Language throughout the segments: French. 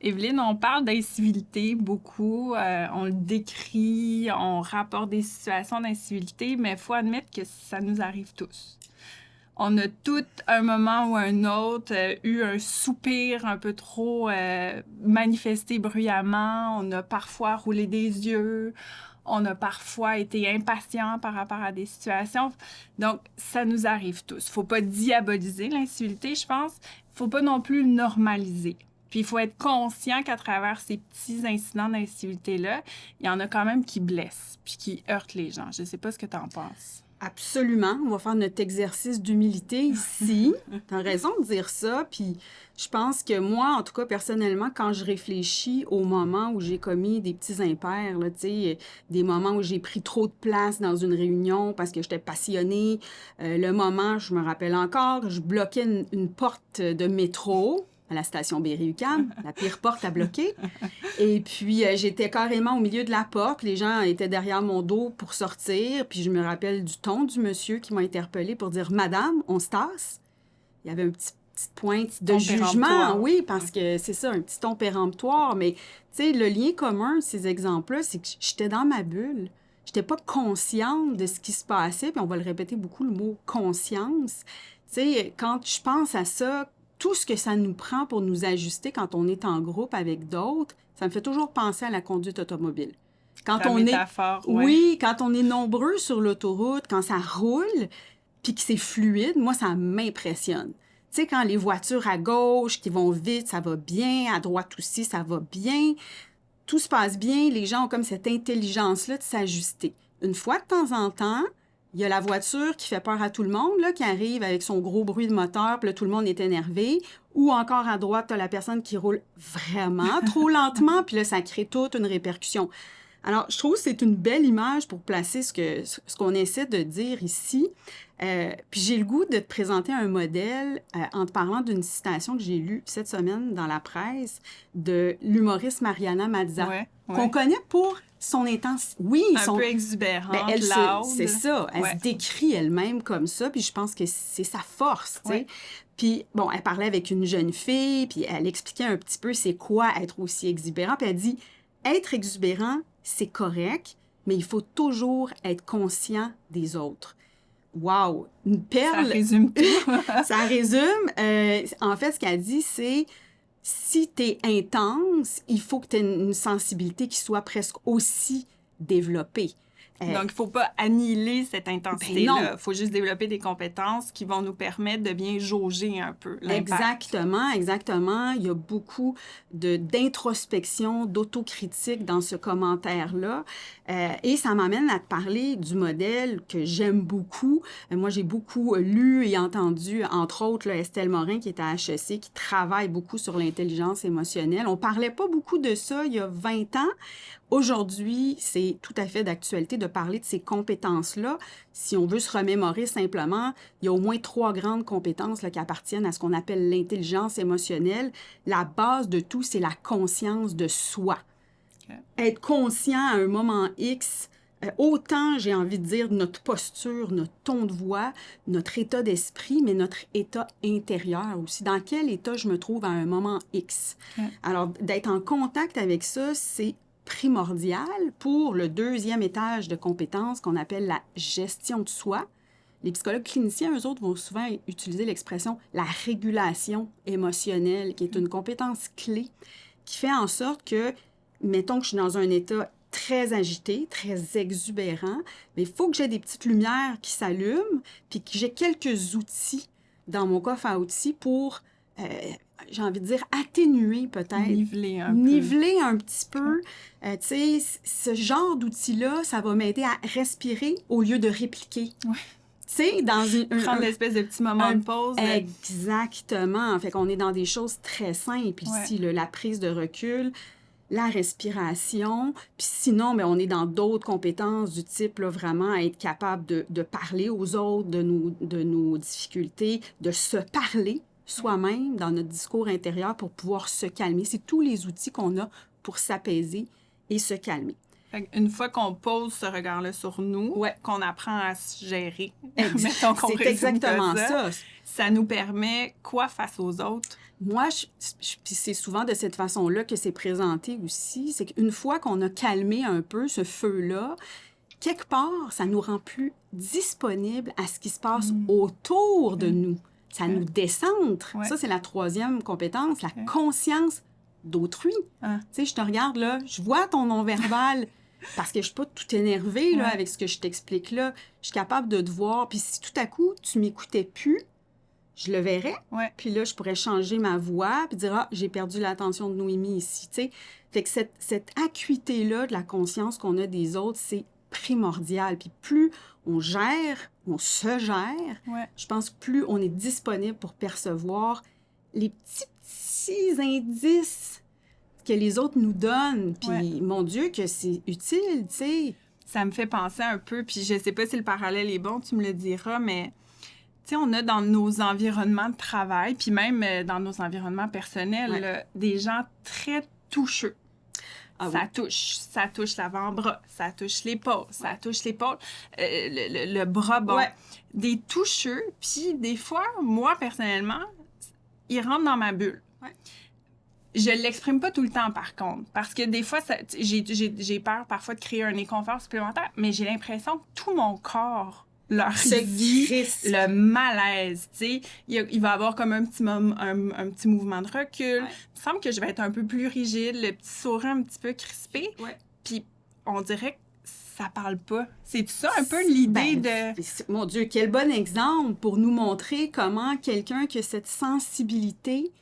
Évelyne, on parle d'incivilité beaucoup, on le décrit, on rapporte des situations d'incivilité, mais il faut admettre que ça nous arrive tous. On a tous, un moment ou un autre, eu un soupir un peu trop manifesté bruyamment. On a parfois roulé des yeux. On a parfois été impatient par rapport à des situations. Donc, ça nous arrive tous. Faut pas diaboliser l'incivilité, je pense. Faut pas non plus le normaliser. Puis, il faut être conscient qu'à travers ces petits incidents d'incivilité-là, il y en a quand même qui blessent puis qui heurtent les gens. Je sais pas ce que tu en penses. Absolument. On va faire notre exercice d'humilité ici. Tu as raison de dire ça. Puis je pense que moi, en tout cas, personnellement, quand je réfléchis au moment où j'ai commis des petits impairs, là, tu sais, des moments où j'ai pris trop de place dans une réunion parce que j'étais passionnée, le moment, je me rappelle encore, je bloquais une porte de métro à la station Berry-UQAM, la pire porte à bloquer. Et puis, j'étais carrément au milieu de la porte. Les gens étaient derrière mon dos pour sortir. Puis, je me rappelle du ton du monsieur qui m'a interpellée pour dire « Madame, on se tasse ». Il y avait une petite pointe de jugement, oui, parce que c'est ça, un petit ton péremptoire. Mais, tu sais, le lien commun, ces exemples-là, c'est que j'étais dans ma bulle. J'étais pas consciente de ce qui se passait. Puis, on va le répéter beaucoup, le mot « conscience ». Tu sais, quand je pense à ça, tout ce que ça nous prend pour nous ajuster quand on est en groupe avec d'autres, ça me fait toujours penser à la conduite automobile. Quand Ta on métaphore, est, ouais. oui, quand on est nombreux sur l'autoroute, quand ça roule, puis que c'est fluide, moi, ça m'impressionne. Tu sais, quand les voitures à gauche qui vont vite, ça va bien, à droite aussi, ça va bien, tout se passe bien, les gens ont comme cette intelligence-là de s'ajuster. Une fois de temps en temps, il y a la voiture qui fait peur à tout le monde, là, qui arrive avec son gros bruit de moteur, puis là, tout le monde est énervé. Ou encore à droite, tu as la personne qui roule vraiment trop lentement, puis là, ça crée toute une répercussion. Alors, je trouve que c'est une belle image pour placer ce qu'on essaie de dire ici. Puis j'ai le goût de te présenter un modèle en te parlant d'une citation que j'ai lue cette semaine dans la presse de l'humoriste Mariana Mazza, qu'on connaît pour son intensité. Oui, un peu exubérante, ben, loud. c'est ça. Elle se décrit elle-même comme ça, puis je pense que c'est sa force, tu sais. Puis, bon, elle parlait avec une jeune fille, puis elle expliquait un petit peu c'est quoi être aussi exubérant, puis elle dit « Être exubérant, c'est correct, mais il faut toujours être conscient des autres. » Wow! Une perle! Ça résume tout. Ça résume. En fait, ce qu'elle dit, c'est si tu es intense, il faut que tu aies une sensibilité qui soit presque aussi développée. Donc, il ne faut pas annihiler cette intensité-là. Ben Il faut juste développer des compétences qui vont nous permettre de bien jauger un peu l'impact. Exactement, exactement. Il y a beaucoup d'introspection, d'autocritique dans ce commentaire-là. Et ça m'amène à te parler du modèle que j'aime beaucoup. Moi, j'ai beaucoup lu et entendu, entre autres, là, Estelle Morin, qui est à HEC, qui travaille beaucoup sur l'intelligence émotionnelle. On parlait pas beaucoup de ça il y a 20 ans. Aujourd'hui, c'est tout à fait d'actualité de parler de ces compétences-là. Si on veut se remémorer simplement, il y a au moins 3 grandes compétences là, qui appartiennent à ce qu'on appelle l'intelligence émotionnelle. La base de tout, c'est la conscience de soi. Okay. Être conscient à un moment X, autant, j'ai envie de dire, notre posture, notre ton de voix, notre état d'esprit, mais notre état intérieur aussi. Dans quel état je me trouve à un moment X? Okay. Alors, d'être en contact avec ça, c'est primordial pour le 2e étage de compétences qu'on appelle la gestion de soi. Les psychologues cliniciens, eux autres, vont souvent utiliser l'expression « la régulation émotionnelle », qui est une compétence clé qui fait en sorte que, mettons que je suis dans un état très agité, très exubérant, mais il faut que j'ai des petites lumières qui s'allument, puis que j'ai quelques outils dans mon coffre à outils pour... j'ai envie de dire, atténuer peut-être. Niveler un petit peu. Tu sais, ce genre d'outil-là, ça va m'aider à respirer au lieu de répliquer. Ouais. Tu sais, dans prendre l'espèce de petit moment de pause. Exactement. Fait qu'on est dans des choses très simples ici, la prise de recul, la respiration. Puis sinon, bien, on est dans d'autres compétences du type, là, vraiment, être capable de parler aux autres de nos difficultés, de se parler soi-même dans notre discours intérieur pour pouvoir se calmer. C'est tous les outils qu'on a pour s'apaiser et se calmer. Fait une fois qu'on pose ce regard-là sur nous, Ouais. qu'on apprend à se gérer, mettons qu'on C'est résume exactement ça, ça. ça nous permet quoi face aux autres? Moi, puis c'est souvent de cette façon-là que c'est présenté aussi, c'est qu'une fois qu'on a calmé un peu ce feu-là, quelque part, ça nous rend plus disponibles à ce qui se passe autour de nous. Ça nous décentre. Ouais. Ça, c'est la troisième compétence, la conscience d'autrui. Tu sais, je te regarde là, je vois ton non-verbal parce que je suis pas tout énervée là, avec ce que je t'explique là. Je suis capable de te voir. Puis si tout à coup, tu m'écoutais plus, je le verrais. Puis là, je pourrais changer ma voix puis dire « Ah, j'ai perdu l'attention de Noémie ici. » Tu sais, fait que cette acuité-là de la conscience qu'on a des autres, c'est primordial. Puis plus on se gère, je pense que plus on est disponible pour percevoir les petits indices que les autres nous donnent. Puis, mon Dieu, que c'est utile, tu sais. Ça me fait penser un peu, puis je sais pas si le parallèle est bon, tu me le diras, mais tu sais, on a dans nos environnements de travail, puis même dans nos environnements personnels, là, des gens très toucheux. Ça touche l'avant-bras, ça touche l'épaule, ça touche l'épaule, le bras, bon. Des toucheux, puis des fois, moi, personnellement, ils rentrent dans ma bulle. Je l'exprime pas tout le temps, par contre, parce que des fois, j'ai peur parfois de créer un inconfort supplémentaire, mais j'ai l'impression que tout mon corps leur dit le malaise, tu sais. Il va y avoir comme un petit mouvement de recul. Il me semble que je vais être un peu plus rigide, le petit sourire un petit peu crispé. Puis on dirait que ça parle pas. C'est ça un peu l'idée de... Mon Dieu, quel bon exemple pour nous montrer comment quelqu'un qui a cette sensibilité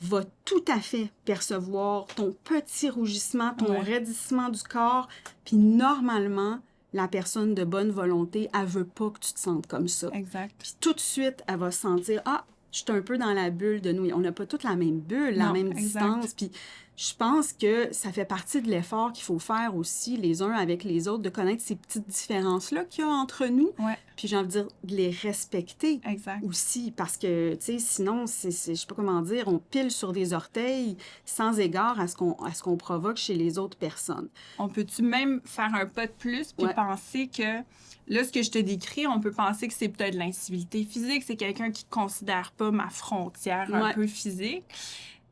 va tout à fait percevoir ton petit rougissement, ton raidissement du corps, puis normalement, la personne de bonne volonté, elle veut pas que tu te sentes comme ça. Exact. Puis tout de suite, elle va se sentir « Ah, je suis un peu dans la bulle de nous. » On n'a pas toute la même bulle, la même distance. Puis je pense que ça fait partie de l'effort qu'il faut faire aussi, les uns avec les autres, de connaître ces petites différences-là qu'il y a entre nous. Puis j'ai envie de dire, de les respecter aussi. Parce que, tu sais, sinon, je sais pas comment dire, on pile sur des orteils sans égard à ce qu'on provoque chez les autres personnes. On peut-tu même faire un pas de plus puis penser que... Là, ce que je te décris, on peut penser que c'est peut-être de l'incivilité physique, c'est quelqu'un qui ne considère pas ma frontière un peu physique.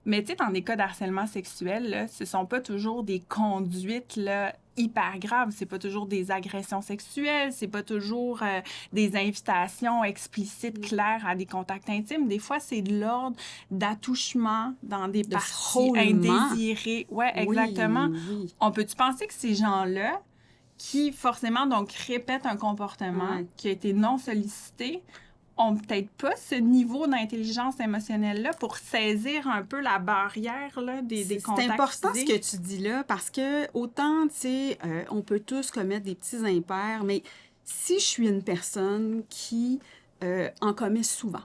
Mais tu sais, dans des cas d'harcèlement sexuel, là, ce sont pas toujours des conduites là, hyper graves. C'est pas toujours des agressions sexuelles, c'est pas toujours des invitations explicites, claires à des contacts intimes. Des fois, c'est de l'ordre d'attouchement dans des parties indésirées. Ouais, exactement. Oui. On peut-tu penser que ces gens-là, qui forcément donc répètent un comportement qui a été non sollicité, ont peut-être pas ce niveau d'intelligence émotionnelle-là pour saisir un peu la barrière là, des contacts. C'est important physiques. Ce que tu dis là, parce que autant, tu sais, on peut tous commettre des petits impairs, mais si je suis une personne qui en commet souvent,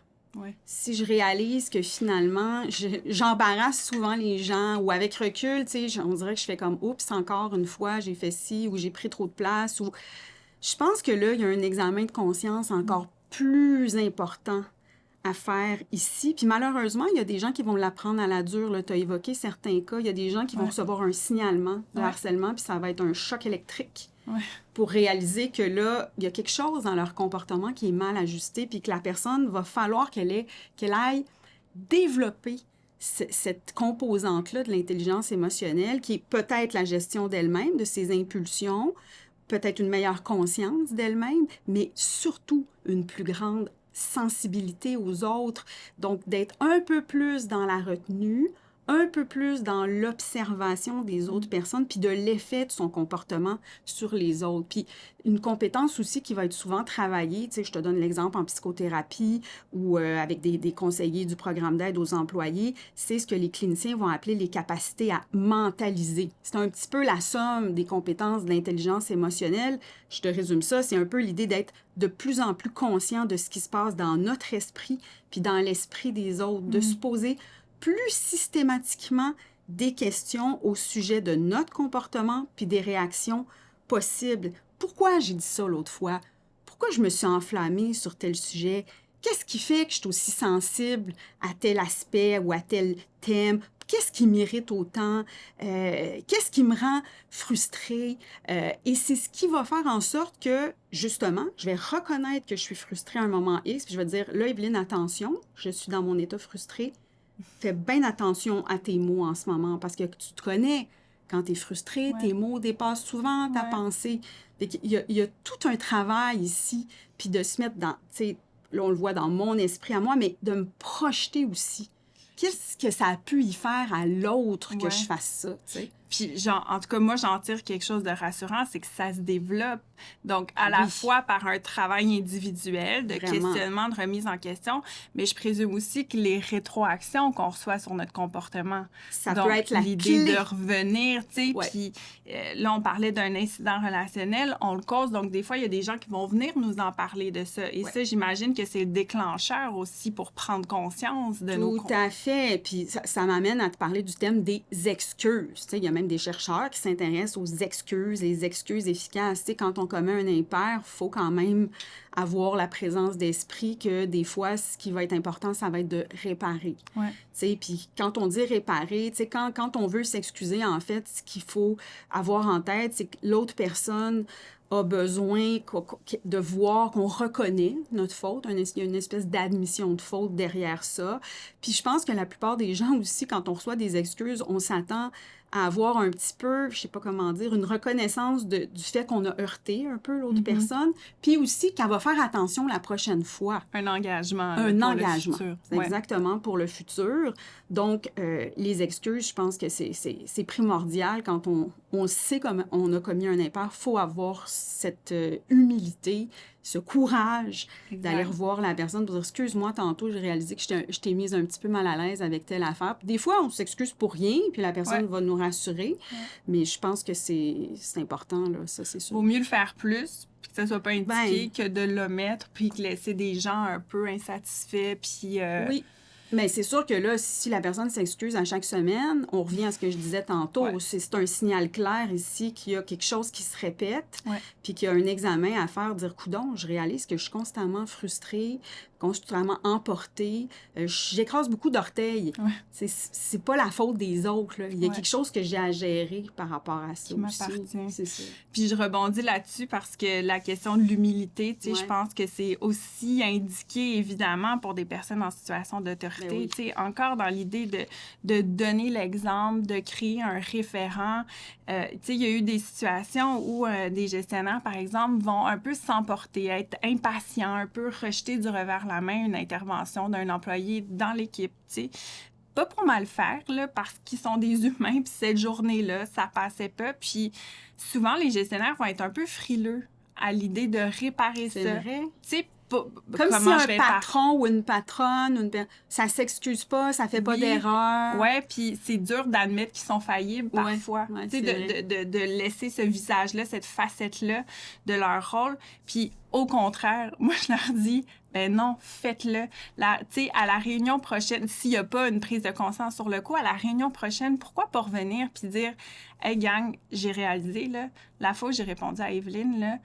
si je réalise que finalement, j'embarrasse souvent les gens, ou avec recul, tu sais, on dirait que je fais comme « Oups, encore une fois, j'ai fait ci, ou j'ai pris trop de place. » ou je pense que là, il y a un examen de conscience encore plus important à faire ici. Puis malheureusement, il y a des gens qui vont l'apprendre à la dure. Tu as évoqué certains cas. Il y a des gens qui vont recevoir un signalement de harcèlement, puis ça va être un choc électrique pour réaliser que là, il y a quelque chose dans leur comportement qui est mal ajusté, puis que la personne va falloir qu'elle aille développer cette composante-là de l'intelligence émotionnelle, qui est peut-être la gestion d'elle-même, de ses impulsions, peut-être une meilleure conscience d'elle-même, mais surtout une plus grande sensibilité aux autres. Donc, d'être un peu plus dans la retenue, un peu plus dans l'observation des autres personnes, puis de l'effet de son comportement sur les autres. Puis une compétence aussi qui va être souvent travaillée, tu sais, je te donne l'exemple en psychothérapie ou avec des conseillers du programme d'aide aux employés, c'est ce que les cliniciens vont appeler les capacités à mentaliser. C'est un petit peu la somme des compétences de l'intelligence émotionnelle. Je te résume ça, c'est un peu l'idée d'être de plus en plus conscient de ce qui se passe dans notre esprit, puis dans l'esprit des autres, de se poser plus systématiquement des questions au sujet de notre comportement puis des réactions possibles. Pourquoi j'ai dit ça l'autre fois? Pourquoi je me suis enflammée sur tel sujet? Qu'est-ce qui fait que je suis aussi sensible à tel aspect ou à tel thème? qu'est-ce qui m'irrite autant? Qu'est-ce qui me rend frustrée? Et c'est ce qui va faire en sorte que, justement, je vais reconnaître que je suis frustrée à un moment X, puis je vais dire, là, Evelyne, attention, je suis dans mon état frustré. Fais bien attention à tes mots en ce moment, parce que tu te connais. Quand tu es frustré, tes mots dépassent souvent ta pensée. Il y a tout un travail ici, puis de se mettre dans, tu sais, là, on le voit dans mon esprit à moi, mais de me projeter aussi. Qu'est-ce que ça a pu y faire à l'autre que je fasse ça, tu sais? Puis, genre, en tout cas, moi, j'en tire quelque chose de rassurant, c'est que ça se développe. Donc, à la fois par un travail individuel, de questionnement, de remise en question, mais je présume aussi que les rétroactions qu'on reçoit sur notre comportement. Ça donc, peut être la l'idée clé. de revenir, tu sais, puis là, on parlait d'un incident relationnel, on le cause, donc des fois, il y a des gens qui vont venir nous en parler de ça. Et ça, j'imagine que c'est le déclencheur aussi pour prendre conscience de nos... Tout à fait. Puis ça m'amène à te parler du thème des excuses. Tu sais, il y a même des chercheurs qui s'intéressent aux excuses, les excuses efficaces. Tu sais, quand on commet un impair, il faut quand même avoir la présence d'esprit que des fois, ce qui va être important, ça va être de réparer. Ouais. Tu sais, puis quand on dit réparer, tu sais, quand on veut s'excuser, en fait, ce qu'il faut avoir en tête, c'est que l'autre personne a besoin de voir qu'on reconnaît notre faute. Il y a une espèce d'admission de faute derrière ça. Puis je pense que la plupart des gens aussi, quand on reçoit des excuses, on s'attend à avoir un petit peu, je sais pas comment dire, une reconnaissance du fait qu'on a heurté un peu l'autre personne, puis aussi qu'elle va faire attention la prochaine fois. Un engagement. Un pour engagement. Le futur. Exactement, pour le futur. Donc, les excuses, je pense que c'est primordial quand on sait qu'on a commis un impair. Il faut avoir cette humilité, ce courage d'aller revoir la personne pour dire « Excuse-moi, tantôt, j'ai réalisé que je t'ai mise un petit peu mal à l'aise avec telle affaire. » Des fois, on s'excuse pour rien, puis la personne va nous rassurer. Mais je pense que c'est important, là, ça, c'est sûr. Vaut mieux le faire plus, puis que ça soit pas indiqué, que de l'omettre, puis que laisser des gens un peu insatisfaits, puis... Oui. Mais c'est sûr que là, si la personne s'excuse à chaque semaine, on revient à ce que je disais tantôt. C'est un signal clair ici qu'il y a quelque chose qui se répète, puis qu'il y a un examen à faire, dire « Coudon, je réalise que je suis constamment frustrée, constamment emportée. J'écrase beaucoup d'orteils. C'est pas la faute des autres. Là. Il y a quelque chose que j'ai à gérer par rapport à ça qui aussi. m'appartient. C'est ça. Puis je rebondis là-dessus parce que la question de l'humilité, tu sais, je pense que c'est aussi indiqué, évidemment, pour des personnes en situation d'autorité. Tu sais, encore dans l'idée de donner l'exemple, de créer un référent. Tu sais, il y a eu des situations où des gestionnaires, par exemple, vont un peu s'emporter, être impatients, un peu rejeter du revers la main une intervention d'un employé dans l'équipe, tu sais. Pas pour mal faire, là, parce qu'ils sont des humains, puis cette journée-là, ça passait pas. Puis souvent, les gestionnaires vont être un peu frileux à l'idée de réparer ça. C'est vrai. Tu sais, comme si un patron ou une patronne, ça s'excuse pas, ça fait pas d'erreur. Oui, puis c'est dur d'admettre qu'ils sont faillibles parfois. Ouais, tu sais, de laisser ce visage-là, cette facette-là de leur rôle. Puis au contraire, moi, je leur dis, ben non, faites-le. Tu sais, à la réunion prochaine, s'il n'y a pas une prise de conscience sur le coup, à la réunion prochaine, pourquoi pas revenir puis dire, hey gang, j'ai réalisé, là, la fois où j'ai répondu à Evelyne, là,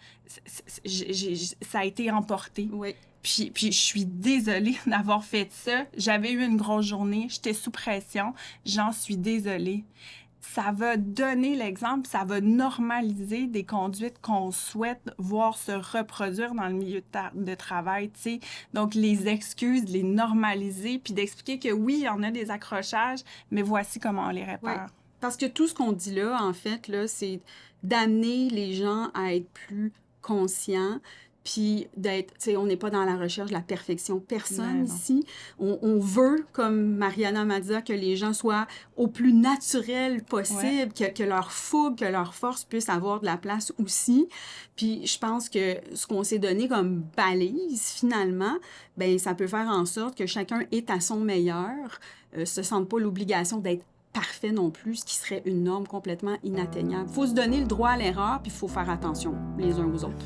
ça a été emporté. Oui. Puis je suis désolée d'avoir fait ça. J'avais eu une grosse journée, j'étais sous pression, j'en suis désolée. Ça va donner l'exemple, ça va normaliser des conduites qu'on souhaite voir se reproduire dans le milieu de travail, tu sais. Donc, les excuses, les normaliser, puis d'expliquer que oui, il y en a des accrochages, mais voici comment on les répare. Ouais. Parce que tout ce qu'on dit là, en fait, là, c'est d'amener les gens à être plus conscients, puis d'être, tu sais, on n'est pas dans la recherche de la perfection. Personne ici. On veut, comme Mariana m'a dit, que les gens soient au plus naturel possible, que leur fougue, que leur force puisse avoir de la place aussi. Puis je pense que ce qu'on s'est donné comme balise, finalement, ben ça peut faire en sorte que chacun est à son meilleur, se sente pas l'obligation d'être parfait non plus, ce qui serait une norme complètement inatteignable. Il faut se donner le droit à l'erreur, puis il faut faire attention les uns aux autres.